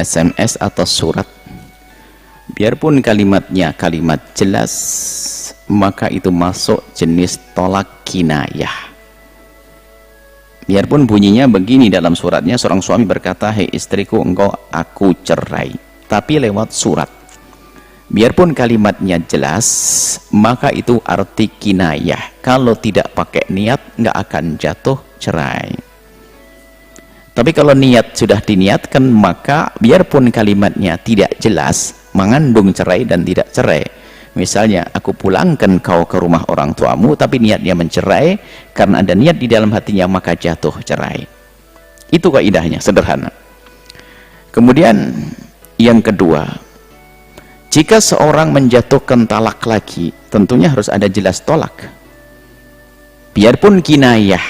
SMS atau surat, biarpun kalimatnya kalimat jelas, maka itu masuk jenis tolak kinayah. Biarpun bunyinya begini dalam suratnya, seorang suami berkata, hei istriku, engkau aku cerai, tapi lewat surat. Biarpun kalimatnya jelas, maka itu arti kinayah. Kalau tidak pakai niat, nggak akan jatuh cerai. Tapi kalau niat sudah diniatkan, maka biarpun kalimatnya tidak jelas, mengandung cerai dan tidak cerai. Misalnya, aku pulangkan kau ke rumah orang tuamu, tapi niatnya mencerai, karena ada niat di dalam hatinya, maka jatuh cerai. Itu kaidahnya, sederhana. Kemudian, yang kedua, jika seorang menjatuhkan talak lagi, tentunya harus ada jelas tolak. Biarpun kinayah,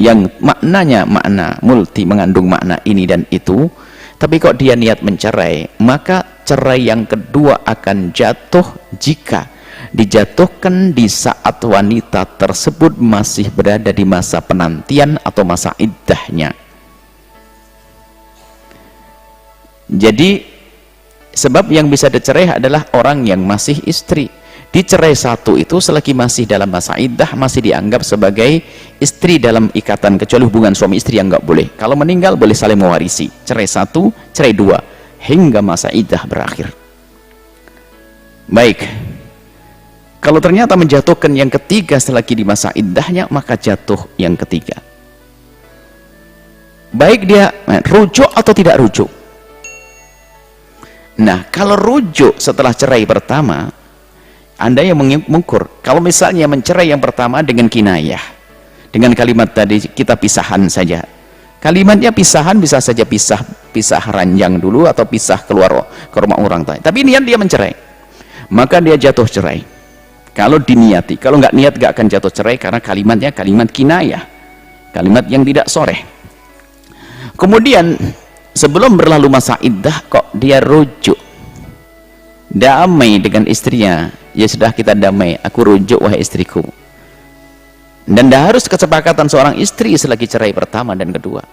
yang maknanya makna multi, mengandung makna ini dan itu, tapi kok dia niat mencerai, maka cerai yang kedua akan jatuh jika dijatuhkan di saat wanita tersebut masih berada di masa penantian atau masa iddahnya. Jadi sebab yang bisa dicerai adalah orang yang masih istri. Dicerai satu itu selagi masih dalam masa iddah, masih dianggap sebagai istri dalam ikatan, kecuali hubungan suami istri yang nggak boleh. Kalau meninggal boleh saling mewarisi. Cerai satu, cerai dua, hingga masa iddah berakhir. Baik, kalau ternyata menjatuhkan yang ketiga selagi di masa iddahnya, maka jatuh yang ketiga. Baik dia rujuk atau tidak rujuk. Nah, kalau rujuk setelah cerai pertama, Anda yang mengukur, kalau misalnya mencerai yang pertama dengan kinayah, dengan kalimat tadi kita pisahan saja, kalimatnya pisahan bisa saja pisah ranjang dulu atau pisah keluar ke rumah orang tua, tapi niat dia mencerai, maka dia jatuh cerai. Kalau diniati, kalau nggak niat nggak akan jatuh cerai, karena kalimatnya kalimat kinayah, kalimat yang tidak soreh. Kemudian sebelum berlalu masa iddah kok dia rujuk, damai dengan istrinya, ya sudah kita damai, aku rujuk wahai istriku. Dan dah harus kesepakatan seorang istri selagi cerai pertama dan kedua.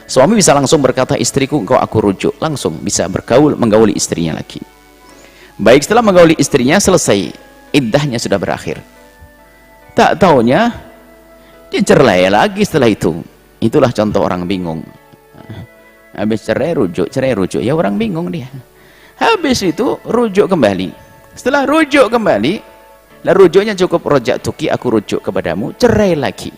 Suami bisa langsung berkata, istriku engkau aku rujuk, langsung bisa menggauli istrinya lagi. Baik, setelah menggauli istrinya selesai, iddahnya sudah berakhir. Tak taunya dia cerai lagi setelah itu. Itulah contoh orang bingung. Habis cerai rujuk, ya orang bingung dia. Habis itu rujuk kembali. Setelah rujuk kembali, lah rujuknya cukup rojak tuki, aku rujuk kepadamu, cerai lagi.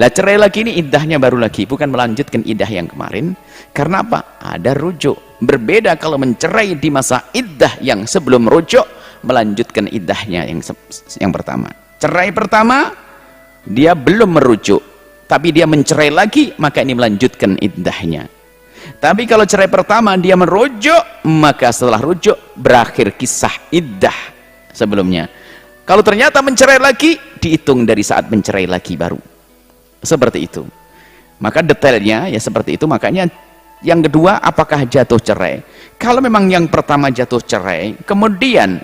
Lah cerai lagi ini iddahnya baru lagi, bukan melanjutkan iddah yang kemarin. Karena apa? Ada rujuk. Berbeda kalau mencerai di masa iddah yang sebelum rujuk, melanjutkan iddahnya yang pertama. Cerai pertama dia belum merujuk, tapi dia mencerai lagi, maka ini melanjutkan iddahnya. Tapi kalau cerai pertama dia merujuk, maka setelah rujuk berakhir kisah iddah sebelumnya. Kalau ternyata mencerai lagi, dihitung dari saat mencerai lagi baru. Seperti itu. Maka detailnya ya seperti itu. Makanya yang kedua, apakah jatuh cerai? Kalau memang yang pertama jatuh cerai, kemudian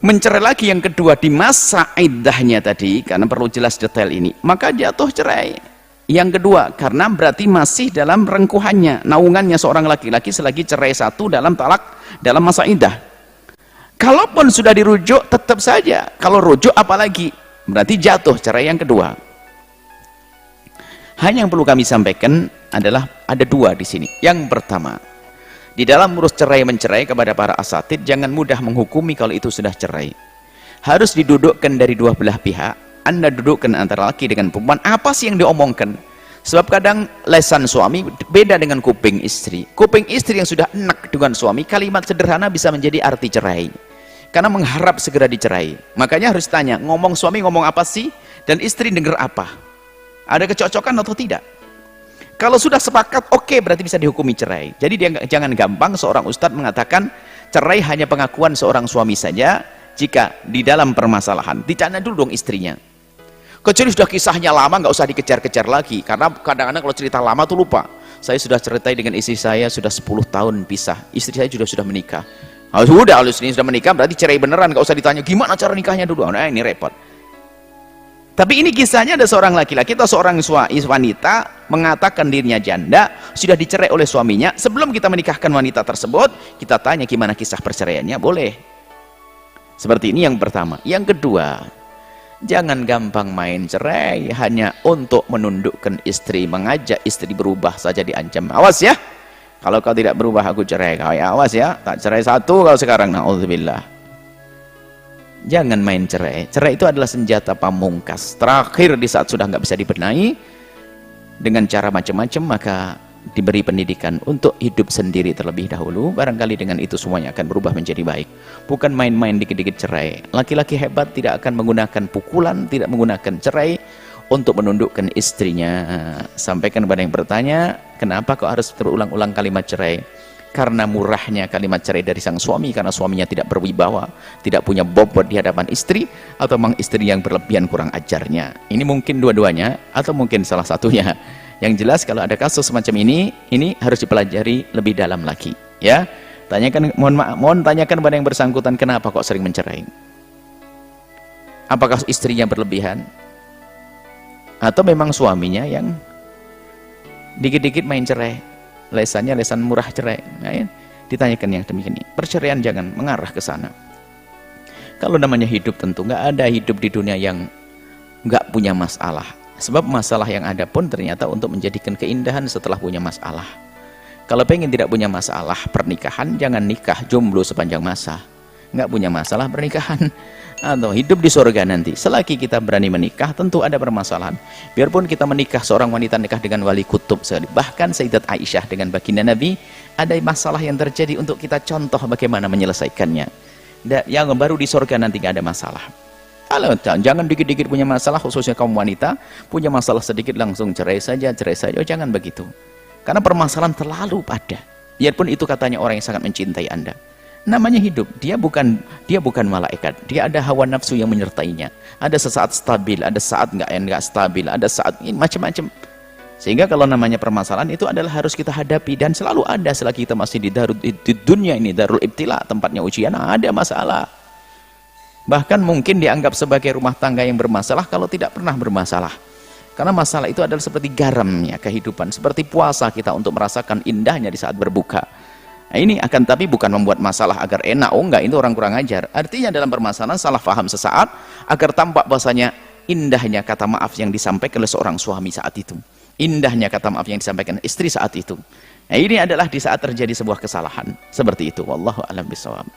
mencerai lagi yang kedua di masa iddahnya tadi, karena perlu jelas detail ini, maka jatuh cerai yang kedua, karena berarti masih dalam rengkuhannya, naungannya seorang laki-laki selagi cerai satu dalam talak dalam masa iddah. Kalaupun sudah dirujuk, tetap saja kalau rujuk apalagi berarti jatuh cerai yang kedua. Hanya yang perlu kami sampaikan adalah ada dua di sini. Yang pertama, di dalam urus cerai mencerai kepada para asatid, jangan mudah menghukumi kalau itu sudah cerai. Harus didudukkan dari dua belah pihak. Anda dudukkan antara laki dengan perempuan, apa sih yang diomongkan? Sebab kadang lesan suami beda dengan kuping istri. Kuping istri yang sudah enak dengan suami, kalimat sederhana bisa menjadi arti cerai. Karena mengharap segera dicerai. Makanya harus tanya, ngomong suami ngomong apa sih? Dan istri dengar apa? Ada kecocokan atau tidak? Kalau sudah sepakat, oke, berarti bisa dihukumi cerai. Jadi dia jangan gampang seorang ustadz mengatakan cerai hanya pengakuan seorang suami saja. Jika di dalam permasalahan, ditanya dulu dong istrinya. Kecuali sudah kisahnya lama, nggak usah dikejar-kejar lagi. Karena kadang-kadang kalau cerita lama tuh lupa. Saya sudah ceritai dengan istri saya sudah 10 tahun pisah. Istri saya sudah menikah. Sudah, kalau istri sudah menikah berarti cerai beneran, nggak usah ditanya gimana cara nikahnya dulu. Nah, ini repot. Tapi ini kisahnya ada seorang laki-laki atau seorang wanita mengatakan dirinya janda, sudah dicerai oleh suaminya. Sebelum kita menikahkan wanita tersebut, kita tanya gimana kisah perceraiannya, boleh. Seperti ini yang pertama. Yang kedua, jangan gampang main cerai hanya untuk menundukkan istri, mengajak istri berubah saja diancam. Awas ya, kalau kau tidak berubah aku cerai kau ya, awas ya, tak cerai satu kau sekarang, na'udzubillah. Jangan main cerai. Cerai itu adalah senjata pamungkas terakhir di saat sudah nggak bisa dibenahi dengan cara macam-macam, maka diberi pendidikan untuk hidup sendiri terlebih dahulu. Barangkali dengan itu semuanya akan berubah menjadi baik. Bukan main-main dikit-dikit cerai. Laki-laki hebat tidak akan menggunakan pukulan, tidak menggunakan cerai untuk menundukkan istrinya. Sampaikan kepada yang bertanya, kenapa kok harus terulang-ulang kalimat cerai? Karena murahnya kalimat cerai dari sang suami, karena suaminya tidak berwibawa, tidak punya bobot di hadapan istri, atau memang istri yang berlebihan kurang ajarnya. Ini mungkin dua-duanya, atau mungkin salah satunya. Yang jelas kalau ada kasus semacam ini harus dipelajari lebih dalam lagi. Ya, tanyakan, mohon tanyakan pada yang bersangkutan, kenapa kok sering mencerai? Apakah istrinya berlebihan? Atau memang suaminya yang dikit-dikit main cerai? Lesannya lesan murah cerai. Nah, ya, ditanyakan yang demikian ini. Perceraian jangan mengarah ke sana. Kalau namanya hidup, tentu nggak ada hidup di dunia yang nggak punya masalah. Sebab masalah yang ada pun ternyata untuk menjadikan keindahan setelah punya masalah. Kalau pengen tidak punya masalah pernikahan, jangan nikah jomblo sepanjang masa. Nggak punya masalah pernikahan. Atau hidup di surga nanti. Selagi kita berani menikah, tentu ada permasalahan. Biarpun kita menikah, seorang wanita nikah dengan wali kutub sekali. Bahkan Sayyidat Aisyah dengan baginda Nabi, ada masalah yang terjadi untuk kita contoh bagaimana menyelesaikannya. Yang baru di surga nanti nggak ada masalah. Jangan dikit-dikit punya masalah, khususnya kaum wanita, punya masalah sedikit langsung cerai saja. Oh, jangan begitu. Karena permasalahan terlalu ada. Biarpun itu katanya orang yang sangat mencintai Anda. Namanya hidup, dia bukan malaikat, dia ada hawa nafsu yang menyertainya. Ada sesaat stabil, ada saat nggak stabil, ada saat macam-macam. Sehingga kalau namanya permasalahan itu adalah harus kita hadapi, dan selalu ada selagi kita masih di dunia ini, darul ibtila, tempatnya ujian, ada masalah. Bahkan mungkin dianggap sebagai rumah tangga yang bermasalah kalau tidak pernah bermasalah. Karena masalah itu adalah seperti garamnya kehidupan, seperti puasa kita untuk merasakan indahnya di saat berbuka. Nah, ini akan tapi bukan membuat masalah agar enak. Oh enggak, itu orang kurang ajar. Artinya dalam permasalahan salah faham sesaat agar tampak bahwasanya indahnya kata maaf yang disampaikan oleh seorang suami saat itu, indahnya kata maaf yang disampaikan istri saat itu. Nah, ini adalah di saat terjadi sebuah kesalahan seperti itu. Wallahu a'lam bishawab.